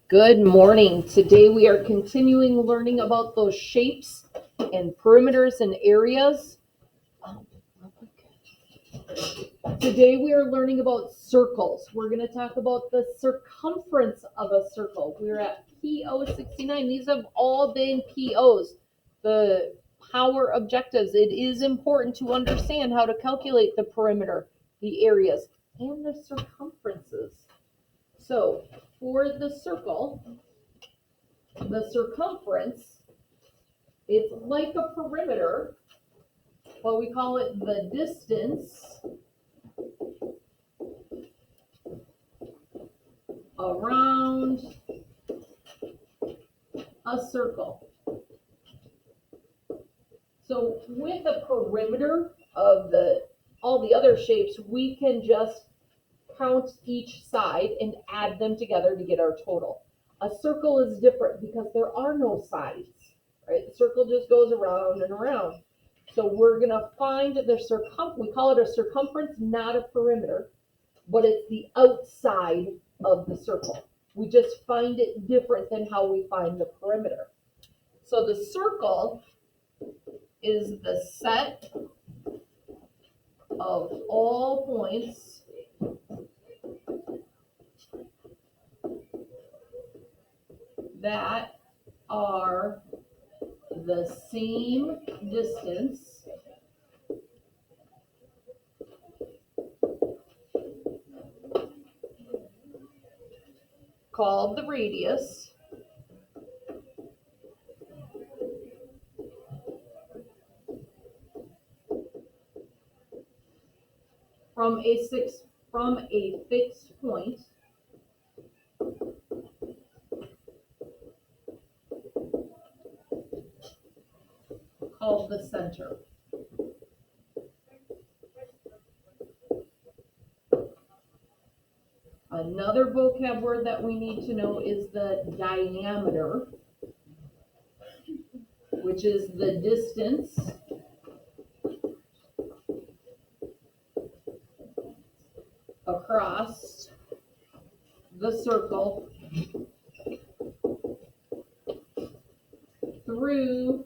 Good morning. Today we are continuing learning about those shapes and perimeters and areas. Today we are learning about circles. We're going to talk about the circumference of a circle. We're at PO69. These have all been POs. The power objectives. It is important to understand how to calculate the perimeter, the areas, and the circumferences. So for the circle, the circumference, it's like a perimeter, but we call it the distance around a circle. So with a perimeter of all the other shapes, we can just count each side and add them together to get our total. A circle is different because there are no sides, right? The circle just goes around and around. So we're going to find the circumference. We call it a circumference, not a perimeter, but it's the outside of the circle. We just find it different than how we find the perimeter. So the circle is the set of all points that are the same distance called the radius from a fixed point called the center. Another vocab word that we need to know is the diameter, which is the distance across the circle through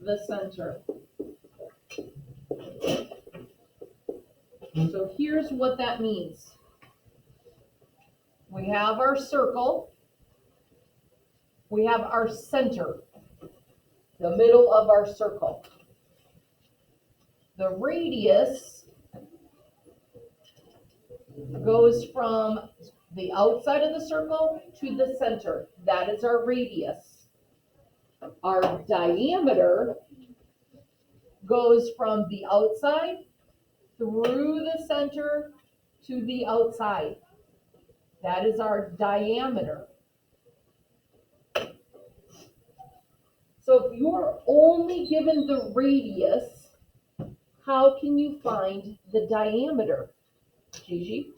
the center. So here's what that means. We have our circle. We have our center, the middle of our circle. The radius goes from the outside of the circle to the center. That is our radius. Our diameter goes from the outside through the center to the outside. That is our diameter. So if you're only given the radius, how can you find the diameter? Gigi?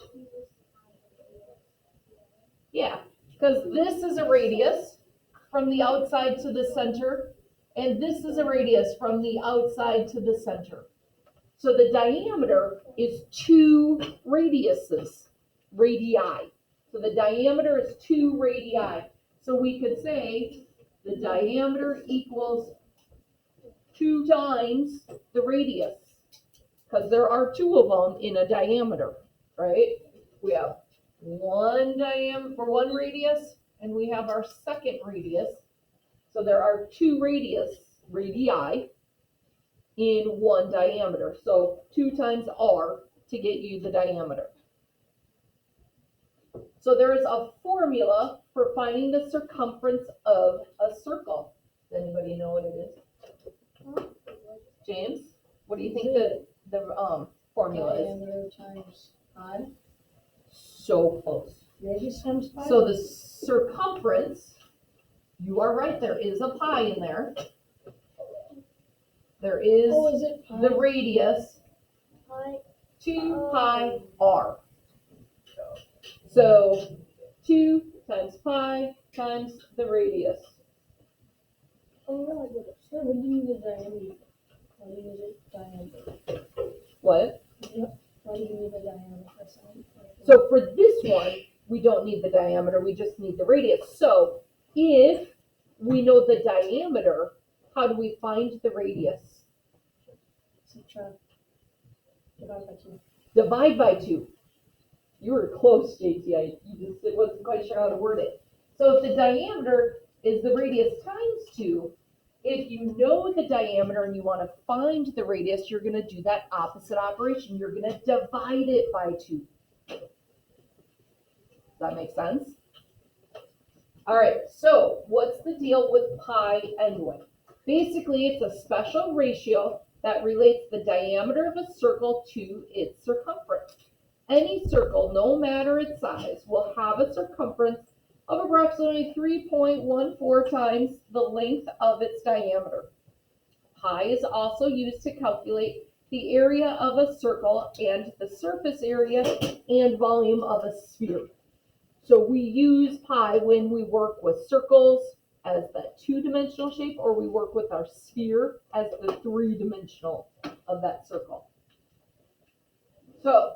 Yeah, because this is a radius from the outside to the center, and this is a radius from the outside to the center. So the diameter is two radiuses, radii. So the diameter is two radii. So we could say the diameter equals 2 times the radius, because there are two of them in a diameter, right? We have one diameter for one radius, and we have our second radius. So there are two radii in one diameter. So 2 times r to get you the diameter. So there is a formula for finding the circumference of a circle. Does anybody know what it is? James, what do you think the formula is? Diameter times pi. So close. Radius times pi. So the circumference, you are right, there is a pi in there. There is is it pi? the radius, Pi. 2 pi r. So 2 times pi times the radius. Oh no, I get it. So what do you mean the diameter? Why do you need the diameter? What? Yep. Why do you need the diameter? So for this one, we don't need the diameter, we just need the radius. So if we know the diameter, how do we find the radius? Subtract. Divide by 2. Divide by 2. You were close, JT. You just wasn't quite sure how to word it. So if the diameter is the radius times 2, if you know the diameter and you want to find the radius, you're going to do that opposite operation. You're going to divide it by 2. Does that make sense? All right, so what's the deal with pi anyway? Basically, it's a special ratio that relates the diameter of a circle to its circumference. Any circle, no matter its size, will have a circumference of approximately 3.14 times the length of its diameter. Pi is also used to calculate the area of a circle and the surface area and volume of a sphere. So we use pi when we work with circles as the 2-dimensional shape, or we work with our sphere as the 3-dimensional of that circle. So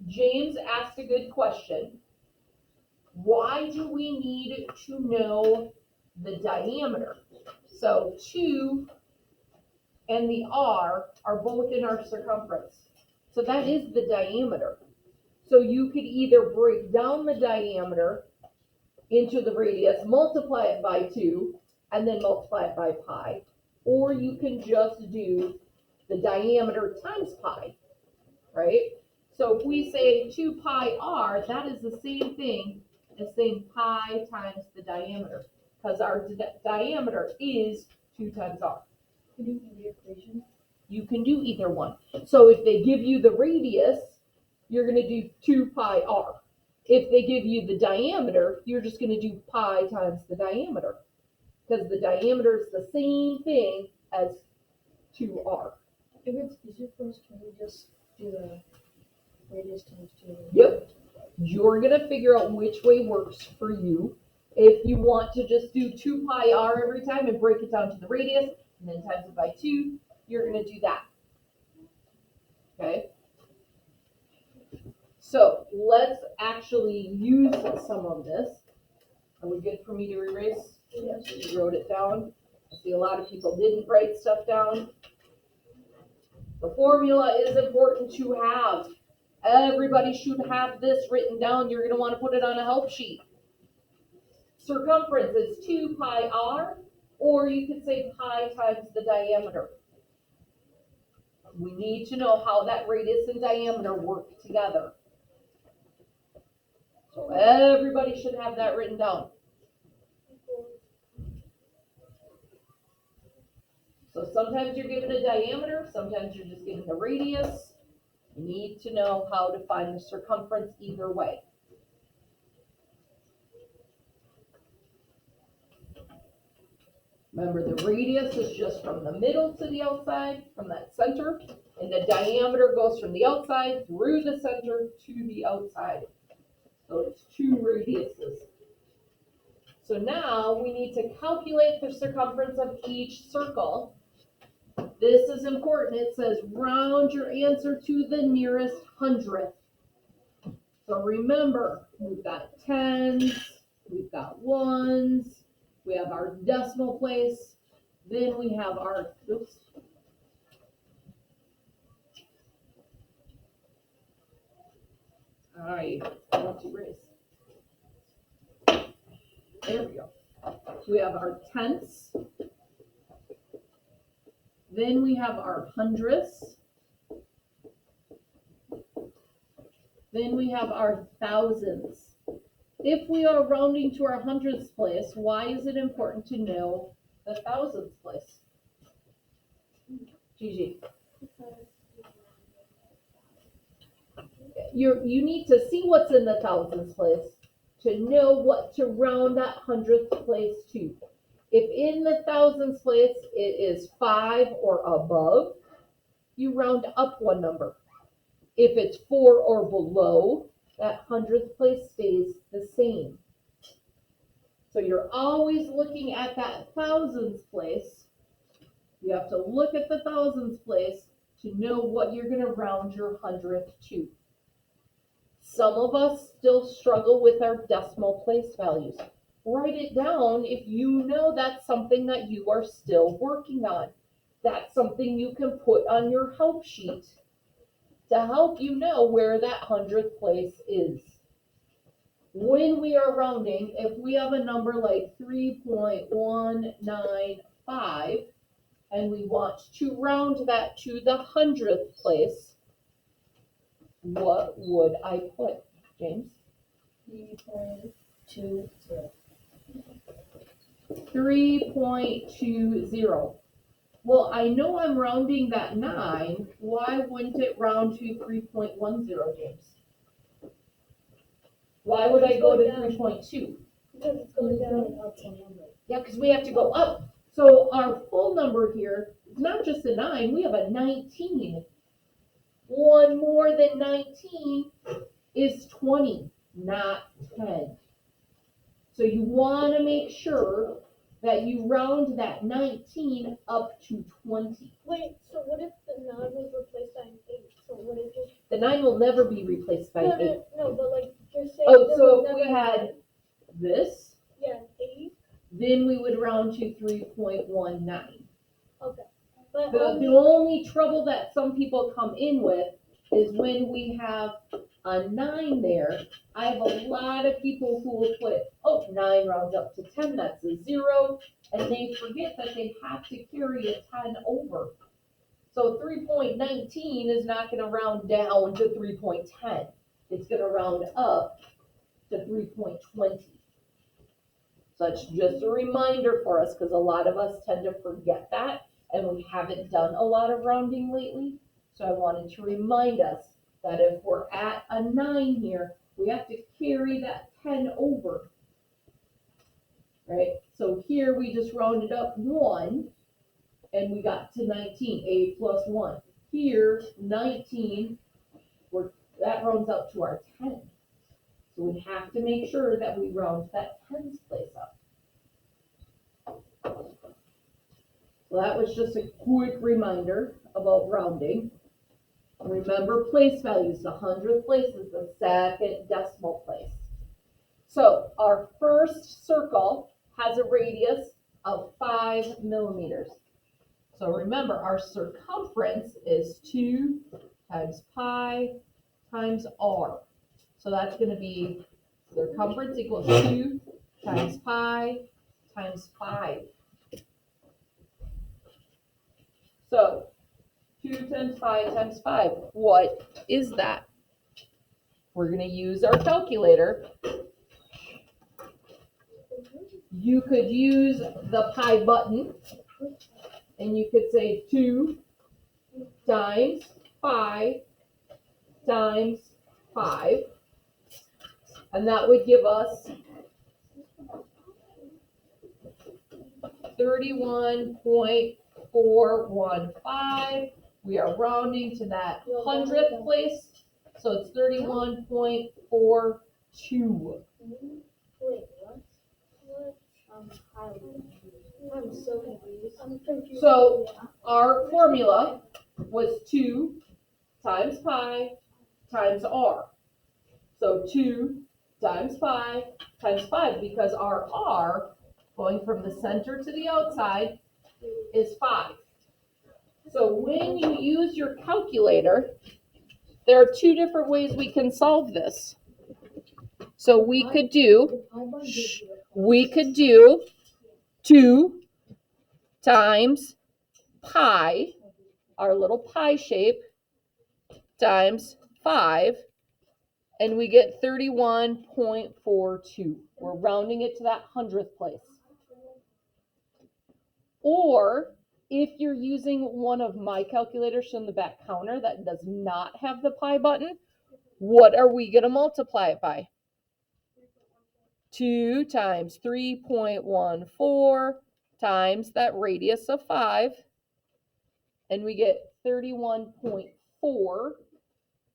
James asked a good question. Why do we need to know the diameter? So 2 and the r are both in our circumference. So that is the diameter. So you could either break down the diameter into the radius, multiply it by 2, and then multiply it by pi, or you can just do the diameter times pi, right? So if we say 2 pi r, that is the same thing as saying pi times the diameter, because our diameter is 2 times r. Can you do the equation? You can do either one. So if they give you the radius, you're going to do 2 pi r. If they give you the diameter, you're just going to do pi times the diameter, because the diameter is the same thing as 2r. If it's easier for us, can we just do the radius times 2? Yep. You're going to figure out which way works for you. If you want to just do 2 pi r every time and break it down to the radius, and then times it by 2, you're going to do that. Okay? So let's actually use some of this. Are we good for me to erase? Yes. You wrote it down. I see a lot of people didn't write stuff down. The formula is important to have. Everybody should have this written down. You're going to want to put it on a help sheet. Circumference is 2 pi r, or you could say pi times the diameter. We need to know how that radius and diameter work together. So everybody should have that written down. So sometimes you're given a diameter, sometimes you're just given the radius. You need to know how to find the circumference either way. Remember, the radius is just from the middle to the outside, from that center, and the diameter goes from the outside through the center to the outside. So it's 2 radiuses. So now we need to calculate the circumference of each circle. This is important. It says round your answer to the nearest hundredth. So remember, we've got tens, we've got ones, we have our decimal place, then we have our, oops. All right, let's erase. There we go. We have our tenths. Then we have our hundredths. Then we have our thousands. If we are rounding to our hundredths place, why is it important to know the thousands place? Gigi. You need to see what's in the thousands place to know what to round that hundredth place to. If in the thousands place it is 5 or above, you round up 1 number. If it's 4 or below, that hundredth place stays the same. So you're always looking at that thousands place. You have to look at the thousands place to know what you're going to round your hundredth to. Some of us still struggle with our decimal place values. Write it down if you know that's something that you are still working on. That's something you can put on your help sheet to help you know where that 100th place is. When we are rounding, if we have a number like 3.195 and we want to round that to the 100th place, what would I put, James? 3.20. 3.20. Well, I know I'm rounding that 9. Why wouldn't it round to 3.10, James? Why would I go to 3.2? Because it's going down. Yeah, because we have to go up. So our full number here is not just a 9, we have a 19. One more than 19 is 20, not 10. So you want to make sure that you round that 19 up to 20. Wait, so what if the 9 was replaced by an 8? So what if it... The 9 will never be replaced by 8. No, but like, just say... Oh, so if we had this, yeah, 8? then we would round to 3.19. Okay. But The only trouble that some people come in with is when we have a 9 there. I have a lot of people who will put, 9 rounds up to 10, that's a 0, and they forget that they have to carry a 10 over. So 3.19 is not going to round down to 3.10. It's going to round up to 3.20. So that's just a reminder for us, because a lot of us tend to forget that, and we haven't done a lot of rounding lately. So I wanted to remind us that if we're at a 9 here, we have to carry that 10 over, right? So here we just rounded up 1, and we got to 19, 8 plus 1. Here, 19, that rounds up to our 10. So we have to make sure that we round that 10's place up. So that was just a quick reminder about rounding. Remember place values. The 100th place is the second decimal place. So our first circle has a radius of 5 millimeters. So remember, our circumference is 2 times pi times r. So that's going to be circumference equals 2 times pi times 5. So 2 times pi times 5, what is that? We're going to use our calculator. You could use the pi button, and you could say 2 times pi times 5, and that would give us 31.415. We are rounding to that 100th place, so it's 31.42. Wait, what? I'm so confused. So our formula was 2 times pi times r. So 2 times pi times 5, because our r, going from the center to the outside, is 5. So when you use your calculator, there are 2 different ways we can solve this. So we could do 2 times pi, our little pi shape, times 5, and we get 31.42. We're rounding it to that 100th place. Or if you're using one of my calculators from the back counter that does not have the pi button, what are we going to multiply it by? 2 times 3.14 times that radius of 5, and we get 31.4,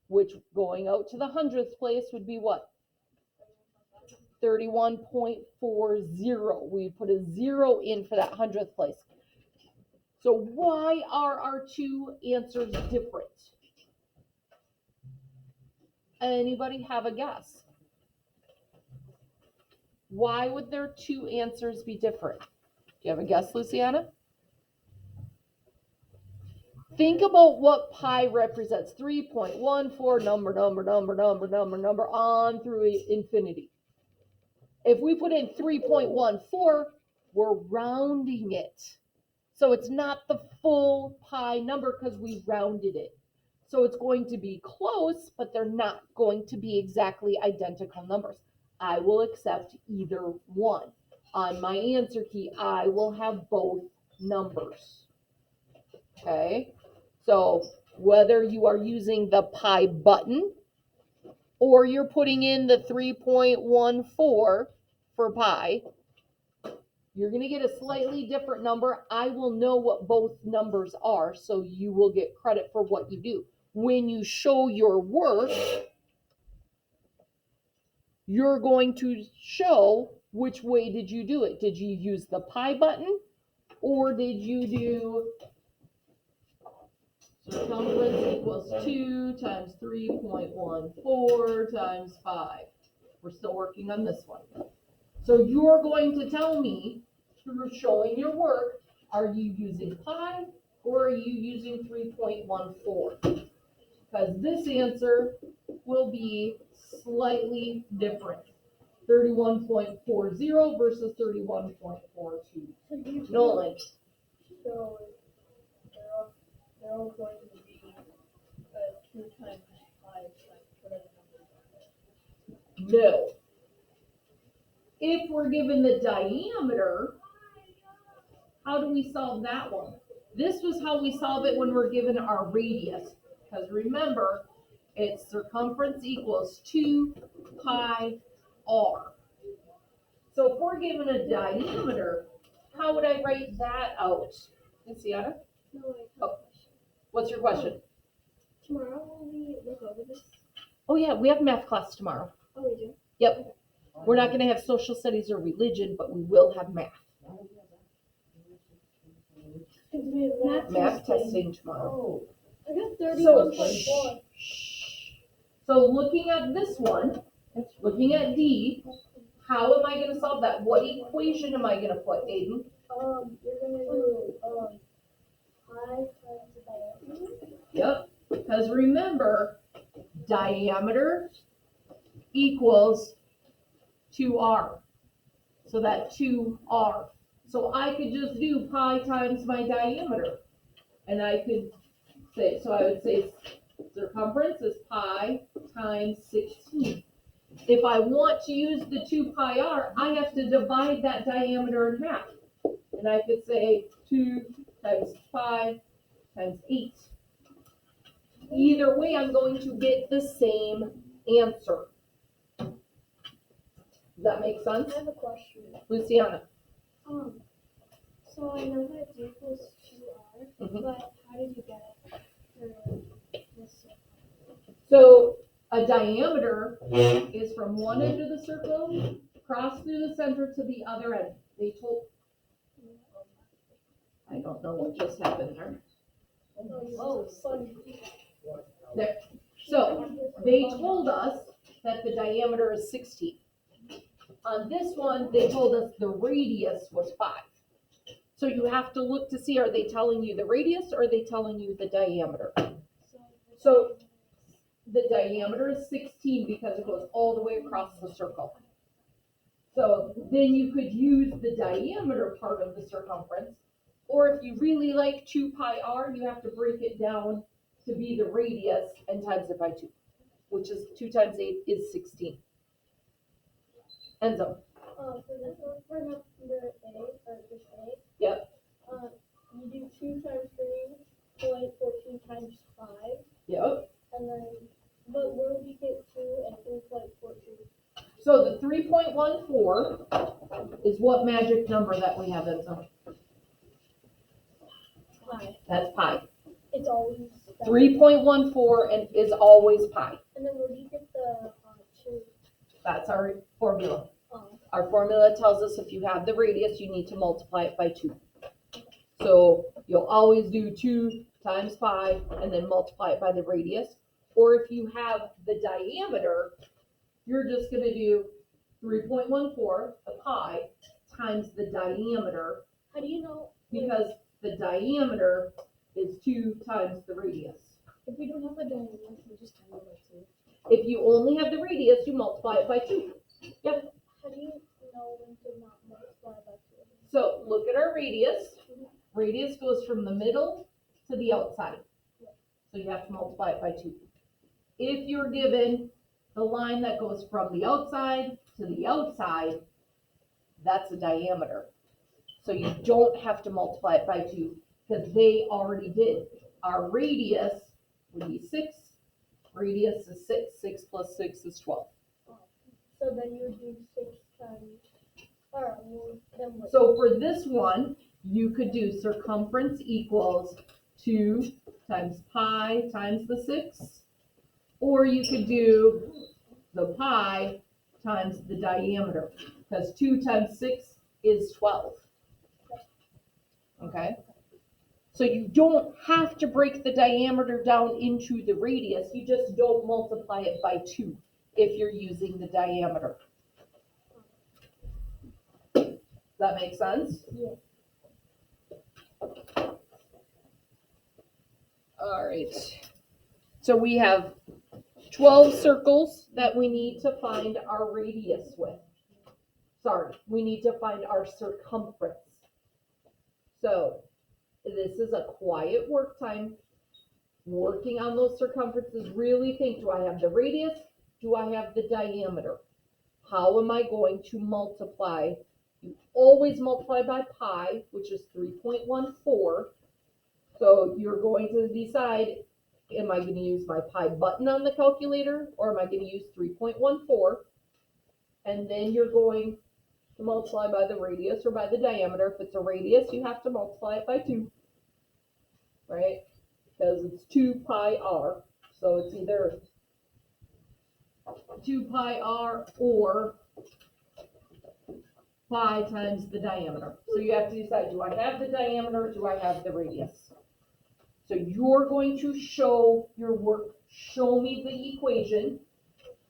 which going out to the 100th place would be what? 31.40. We put a 0 in for that 100th place. So why are our 2 answers different? Anybody have a guess? Why would their two answers be different? Do you have a guess, Luciana? Think about what pi represents. 3.14, number, on through infinity. If we put in 3.14, we're rounding it. So it's not the full pi number because we rounded it. So it's going to be close, but they're not going to be exactly identical numbers. I will accept either one. On my answer key, I will have both numbers. Okay? So whether you are using the pi button or you're putting in the 3.14 for pi, you're going to get a slightly different number. I will know what both numbers are, so you will get credit for what you do. When you show your work, you're going to show which way did you do it. Did you use the pi button, or did you do circumference equals 2 times 3.14 times 5? We're still working on this one. So you're going to tell me through showing your work, are you using pi or are you using 3.14? Because this answer will be slightly different. 31.40 versus 31.42. Nolan. So they're all going to be 2 times 5 times whatever number. No. If we're given the diameter, how do we solve that one? This was how we solve it when we're given our radius. Because remember, it's circumference equals 2 pi r. So if we're given a diameter, how would I write that out? Luciana? No, I have a question. What's your question? Tomorrow will we look over this? Oh yeah, we have math class tomorrow. Oh, we do? Yep. We're not going to have social studies or religion, but we will have math. Because we have Math testing tomorrow. I got 31.4. So looking at this one, looking at D, how am I going to solve that? What equation am I going to put, Aiden? You're gonna do pi times the diameter. Yep, because remember, diameter equals 2r. So that 2r. So I could just do pi times my diameter. And I could say, so I would say circumference is pi times 16. If I want to use the 2 pi r, I have to divide that diameter in half. And I could say 2 times 5 times 8. Either way, I'm going to get the same answer. Does that make sense? I have a question. Luciana? So I know that D equals 2r, Mhm. but how did you get it for this? So a diameter is from one end of the circle, cross through the center to the other end. They told, I don't know what just happened there. Oh, fun. There. So they told us that the diameter is 16. On this one, they told us the radius was 5. So you have to look to see, are they telling you the radius or are they telling you the diameter? So the diameter is 16 because it goes all the way across the circle. So then you could use the diameter part of the circumference, or if you really like 2 pi r, you have to break it down to be the radius and times it by 2, which is 2 times 8 is 16. Enzo. For this one, for number A, or just A. Yep. You do 2 times 3.14 times 5. Yep. And then, but where do we get 2 and 3.14? So the 3.14 is what magic number that we have, Enzo? Pi. That's pi. It's always 3.14 and is always pi. And then where do you get the 2? That's our formula. Oh. Our formula tells us if you have the radius, you need to multiply it by 2. So you'll always do 2 times pi and then multiply it by the radius. Or if you have the diameter, you're just gonna do 3.14, a pi, times the diameter, How do you know? because the diameter is 2 times the radius. If we don't have a diameter, we just time it by 2. If you only have the radius, you multiply it by 2. Yep. How do you know when to not multiply by 2? So look at our radius. Radius goes from the middle to the outside. So you have to multiply it by 2. If you're given the line that goes from the outside to the outside, that's a diameter. So you don't have to multiply it by 2 because they already did. Our radius would be 6. Radius is 6. 6 plus 6 is 12. So then you would do 6 times. Alright, well, then what? So for this one, you could do circumference equals 2 times pi times the 6. Or you could do the pi times the diameter, because 2 times 6 is 12. Okay? So you don't have to break the diameter down into the radius, you just don't multiply it by 2 if you're using the diameter. Does that make sense? Yeah. All right. So we have 12 circles that we need to find our radius with. Sorry, we need to find our circumference. So this is a quiet work time. Working on those circumferences, really think, do I have the radius? Do I have the diameter? How am I going to multiply? You always multiply by pi, which is 3.14. So you're going to decide, am I going to use my pi button on the calculator, or am I going to use 3.14? And then you're going to multiply by the radius or by the diameter. If it's a radius, you have to multiply it by 2, right? Because it's 2 pi r. So it's either 2 pi r or pi times the diameter. So you have to decide, do I have the diameter or do I have the radius? So you're going to show your work, show me the equation.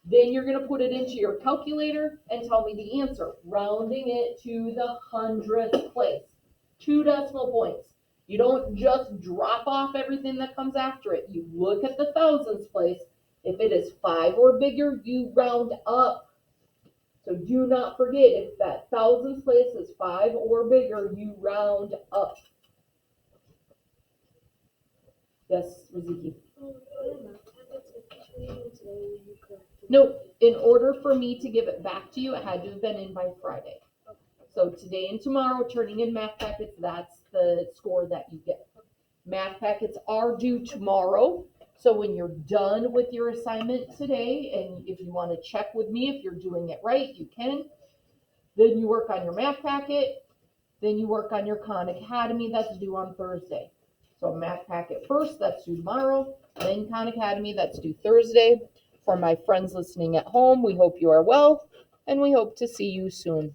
Then you're going to put it into your calculator and tell me the answer, rounding it to the 100th place. 2 decimal points. You don't just drop off everything that comes after it. You look at the thousandths place. If it is 5 or bigger, you round up. So do not forget, if that thousandths place is 5 or bigger, you round up. Yes, Riziki. No, in order for me to give it back to you, it had to have been in by Friday. So today and tomorrow, turning in math packets, that's the score that you get. Math packets are due tomorrow. So when you're done with your assignment today, and if you want to check with me if you're doing it right, you can. Then you work on your math packet. Then you work on your Khan Academy, that's due on Thursday. So math packet first, that's due tomorrow. Then Khan Academy, that's due Thursday. For my friends listening at home, we hope you are well, and we hope to see you soon.